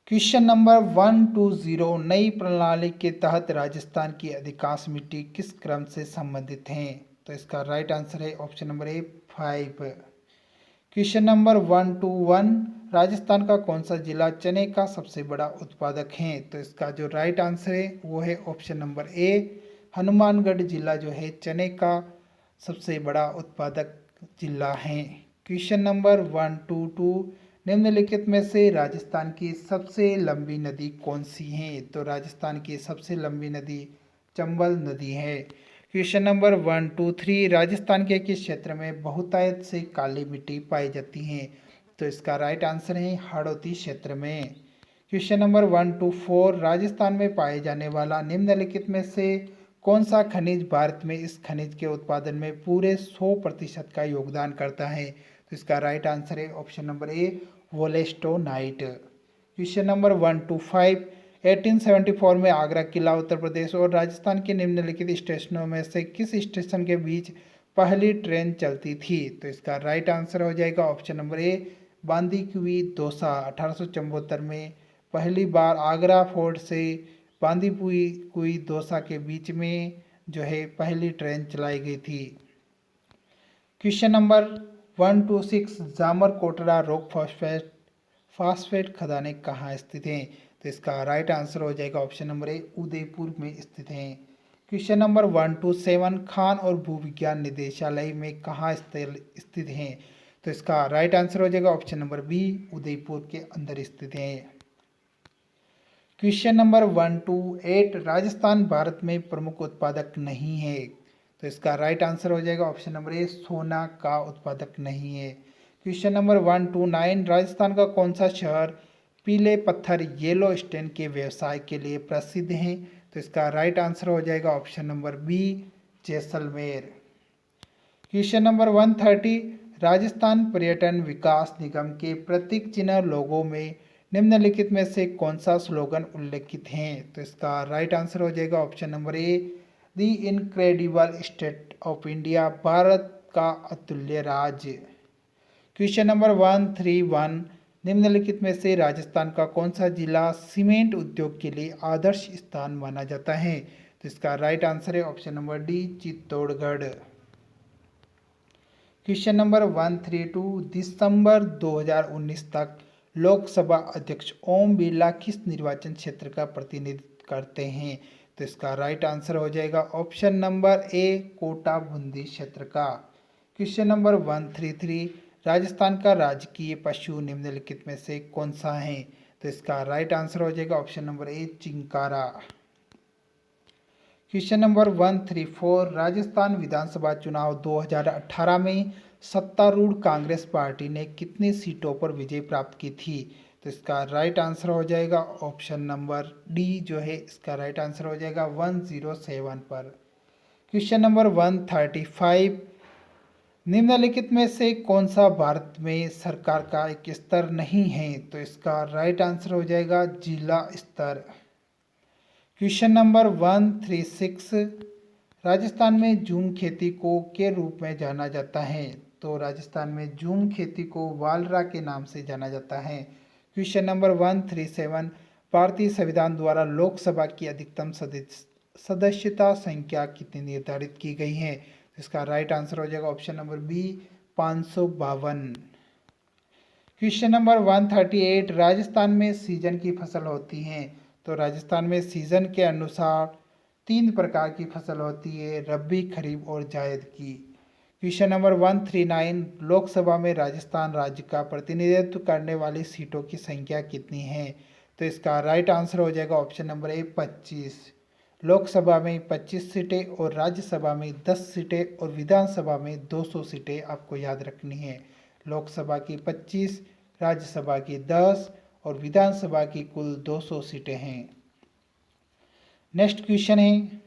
क्वेश्चन नंबर 120, नई प्रणाली के तहत राजस्थान की अधिकांश मिट्टी किस क्रम से संबंधित हैं? तो इसका राइट आंसर है ऑप्शन नंबर ए 5। क्वेश्चन नंबर 121, राजस्थान का कौन सा जिला चने का सबसे बड़ा उत्पादक है? तो इसका जो राइट आंसर है वो है ऑप्शन नंबर ए, हनुमानगढ़ जिला जो है चने का सबसे बड़ा उत्पादक जिला है। क्वेश्चन नंबर 122, निम्नलिखित में से राजस्थान की सबसे लंबी नदी कौन सी है? तो राजस्थान की सबसे लंबी नदी चंबल नदी है। क्वेश्चन नंबर 123, राजस्थान के किस क्षेत्र में बहुतायत से काली मिट्टी पाई जाती है? तो इसका राइट आंसर है हाड़ौती क्षेत्र में। क्वेश्चन नंबर 124, राजस्थान में पाए जाने वाला निम्नलिखित में से कौन सा खनिज भारत में इस खनिज के उत्पादन में पूरे 100% का योगदान करता है? तो इसका राइट आंसर है ऑप्शन नंबर ए, वोलेस्टोनाइट। क्वेश्चन नंबर 125, 1874 में आगरा किला उत्तर प्रदेश और राजस्थान के निम्नलिखित स्टेशनों में से किस स्टेशन के बीच पहली ट्रेन चलती थी? तो इसका राइट आंसर हो जाएगा ऑप्शन नंबर ए, बांदीकुई दौसा। 1874 में पहली बार आगरा फोर्ट से बांदीकुई दौसा के बीच में जो है पहली ट्रेन चलाई गई थी। Question number 126, Jhamar Kotra rock phosphate खदानें कहाँ स्थित हैं? तो इसका राइट आंसर हो जाएगा ऑप्शन नंबर ए, उदयपुर में स्थित हैं। क्वेश्चन नंबर 127, खान और भूविज्ञान निदेशालय में कहाँ स्थित हैं? तो इसका राइट आंसर हो जाएगा ऑप्शन नंबर बी, उदयपुर के अंदर स्थित है। क्वेश्चन नंबर 128, राजस्थान भारत में प्रमुख उत्पादक नहीं है। तो इसका राइट आंसर हो जाएगा ऑप्शन नंबर ए, सोना का उत्पादक नहीं है। क्वेश्चन नंबर 129, राजस्थान का कौन सा शहर पीले पत्थर येलो स्टोन के व्यवसाय के लिए प्रसिद्ध है? तो इसका राइट आंसर हो जाएगा option number B, Jaisalmer. Question number 130, Rajasthan पर्यटन विकास निगम के प्रतीक चिन्ह लोगों में निम्नलिखित में से कौन सा स्लोगन उल्लेखित है? तो इसका राइट आंसर हो जाएगा option number A, the incredible state of India, Bharat का अतुल्य राज्य। क्वेश्चन नंबर 131, निम्नलिखित में से राजस्थान का कौन सा जिला सीमेंट उद्योग के लिए आदर्श स्थान माना जाता है? तो इसका राइट आंसर है option number D, Chittorgarh. Question number 132, दिसंबर 2019 तक लोकसभा अध्यक्ष ओम बिरला किस निर्वाचन क्षेत्र का प्रतिनिधित्व करते हैं? तो इसका राइट आंसर हो जाएगा option number A, Kota Bundi क्षेत्र का। क्वेश्चन नंबर 133, राजस्थान का राजकीय पशु निम्नलिखित में से कौन सा है? तो इसका राइट आंसर हो जाएगा option number A, chinkara. Question number 134, Rajasthan विधानसभा चुनाव 2018 में सत्तारूढ़ कांग्रेस पार्टी ने कितनी सीटों पर विजय प्राप्त की थी? तो इसका राइट आंसर हो जाएगा ऑप्शन नंबर डी जो है इसका राइट आंसर हो जाएगा 107 पर। क्वेश्चन नंबर 135, निम्नलिखित में से कौन सा भारत में सरकार का एक स्तर नहीं है? तो इसका राइट आंसर हो जाएगा जिला स्तर। क्वेश्चन नंबर 136, राजस्थान में झूम खेती को के रूप में जाना जाता है? तो राजस्थान में झूम खेती को वालरा के नाम से जाना जाता है। क्वेश्चन नंबर 137, भारतीय संविधान द्वारा लोकसभा की अधिकतम सदस्यता संख्या कितनी निर्धारित की गई है? इसका राइट आंसर हो जाएगा option number B, 552। Question number 138, Rajasthan में सीजन की फसल होती है? तो राजस्थान में सीजन के अनुसार 3 प्रकार की फसल होती है, रबी, खरीफ और जायद की। क्वेश्चन नंबर 139, लोकसभा में राजस्थान राज्य का प्रतिनिधित्व करने वाली सीटों की संख्या कितनी है? तो इसका राइट आंसर हो जाएगा ऑप्शन नंबर ए, 25। लोकसभा में 25 सीटें और राज्यसभा में 10 सीटें और विधानसभा में 200 सीटें आपको याद रखनी है। लोकसभा की 25, राज्यसभा की 10 और विधानसभा की कुल 200 सीटें हैं। नेक्स्ट क्वेश्चन है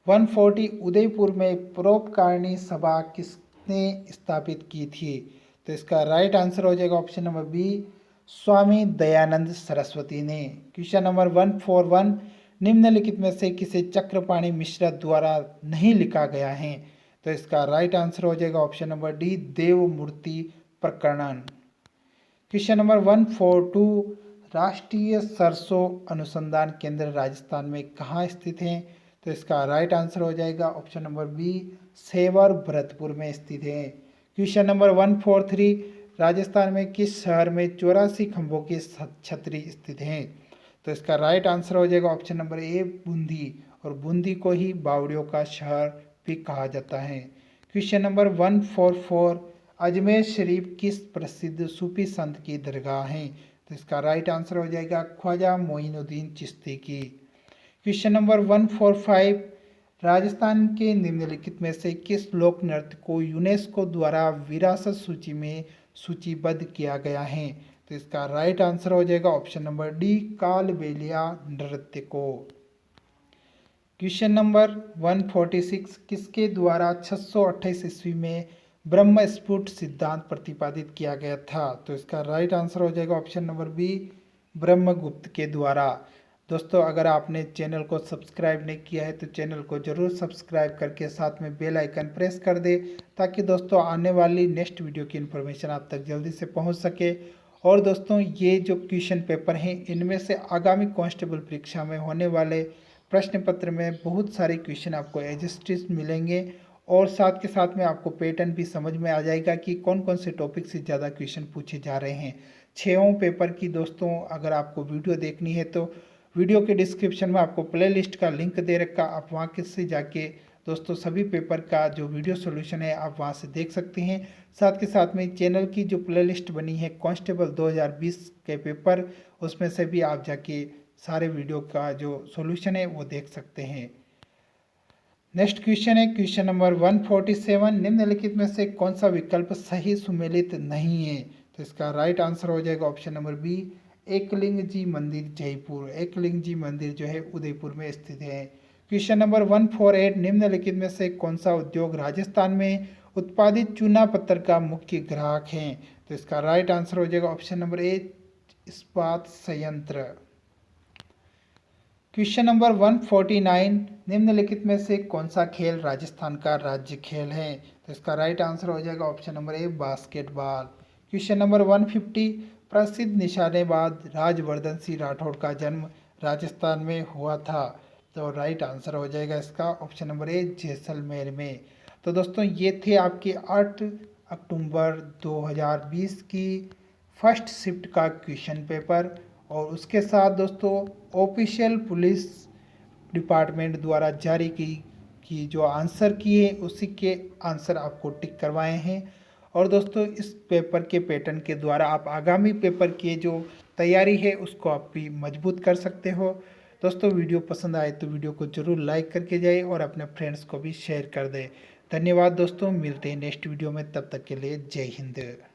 140, उदयपुर में परोपकारिणी सभा किसने स्थापित की थी? तो इसका राइट आंसर हो जाएगा option number B, Swami Dayanand Saraswati ने। क्वेश्चन नंबर 141, निम्नलिखित में से किसे चक्रपाणि मिश्र द्वारा नहीं लिखा गया है? तो इसका राइट आंसर हो जाएगा ऑप्शन नंबर डी, देवमूर्ति प्रकरण। क्वेश्चन नंबर 142, राष्ट्रीय सरसों अनुसंधान केंद्र राजस्थान में कहाँ स्थित है? तो इसका राइट आंसर हो जाएगा option number B, Sewar Bharatpur में स्थित है। क्वेश्चन नंबर 143, राजस्थान में किस शहर में 84 खंभों की छतरी स्थित है? तो इसका राइट आंसर हो जाएगा ऑप्शन नंबर ए, बूंदी। और बूंदी को ही बावड़ियों का शहर भी कहा जाता है। क्वेश्चन नंबर 144, अजमेर शरीफ किस प्रसिद्ध सूफी संत की दरगाह है? तो इसका राइट आंसर हो जाएगा ख्वाजा मोइनुद्दीन चिश्ती की। क्वेश्चन नंबर 145, राजस्थान के निम्नलिखित में से किस लोक नृत्य को यूनेस्को द्वारा विरासत सूची में सूचीबद्ध किया गया है? तो इसका राइट आंसर हो जाएगा ऑप्शन नंबर डी, कालबेलिया नृत्य को। क्वेश्चन नंबर 146, किसके द्वारा 628 ईस्वी में ब्रह्म स्फुट सिद्धांत प्रतिपादित किया गया था? तो इसका राइट आंसर हो जाएगा ऑप्शन नंबर बी, ब्रह्मगुप्त के द्वारा। दोस्तों, अगर आपने चैनल को सब्सक्राइब नहीं किया है तो चैनल को जरूर सब्सक्राइब करके साथ में बेल आइकन प्रेस कर दे, ताकि दोस्तों आने वाली नेक्स्ट वीडियो की इन्फॉर्मेशन आप तक जल्दी से पहुंच सके। और दोस्तों, ये जो क्वेश्चन पेपर हैं इनमें से आगामी कांस्टेबल परीक्षा में होने वाले प्रश्न पत्र में बहुत सारे क्वेश्चन आपको एज इट इज मिलेंगे, और साथ के साथ में आपको पैटर्न भी समझ में आ जाएगा कि कौन कौन से टॉपिक से ज़्यादा क्वेश्चन पूछे जा रहे हैं। 6 पेपर की दोस्तों अगर आपको वीडियो देखनी है तो वीडियो के डिस्क्रिप्शन में आपको प्लेलिस्ट का लिंक दे रखा, आप वहाँ से जाके दोस्तों सभी पेपर का जो वीडियो सॉल्यूशन है आप वहाँ से देख सकते हैं। साथ के साथ में चैनल की जो प्लेलिस्ट बनी है कांस्टेबल 2020 के पेपर, उसमें से भी आप जाके सारे वीडियो का जो सॉल्यूशन है वो देख सकते हैं। नेक्स्ट क्वेश्चन है क्वेश्चन नंबर 147, निम्नलिखित में से कौन सा विकल्प सही सुमेलित नहीं है? तो इसका राइट आंसर हो जाएगा option number B, Ekling ji मंदिर जयपुर। एकलिंग जी मंदिर जो है उदयपुर में स्थित है। क्वेश्चन नंबर 148, निम्नलिखित में से कौन सा उद्योग राजस्थान में उत्पादित चूना पत्थर का मुख्य ग्राहक है? तो इसका राइट आंसर हो जाएगा ऑप्शन नंबर ए, इस्पात संयंत्र। क्वेश्चन नंबर 149, निम्नलिखित में से कौन सा खेल राजस्थान का राज्य खेल है? तो इसका राइट आंसर हो जाएगा ऑप्शन नंबर ए, बास्केटबॉल। क्वेश्चन नंबर 150, प्रसिद्ध निशानेबाज राजवर्धन सिंह राठौड़ का जन्म राजस्थान में हुआ था? तो राइट आंसर हो जाएगा इसका ऑप्शन नंबर ए, जैसलमेर में। तो दोस्तों ये थे आपके 8 अक्टूबर 2020 की फर्स्ट शिफ्ट का क्वेश्चन पेपर, और उसके साथ दोस्तों ऑफिशियल पुलिस डिपार्टमेंट द्वारा जारी की जो आंसर की है उसी के आंसर आपको टिक करवाए हैं। और दोस्तों इस पेपर के पैटर्न के द्वारा आप आगामी पेपर की जो तैयारी है उसको आप भी मजबूत कर सकते हो। दोस्तों वीडियो पसंद आए तो वीडियो को जरूर लाइक करके जाए और अपने फ्रेंड्स को भी शेयर कर दें। धन्यवाद दोस्तों, मिलते हैं नेक्स्ट वीडियो में, तब तक के लिए जय हिंद।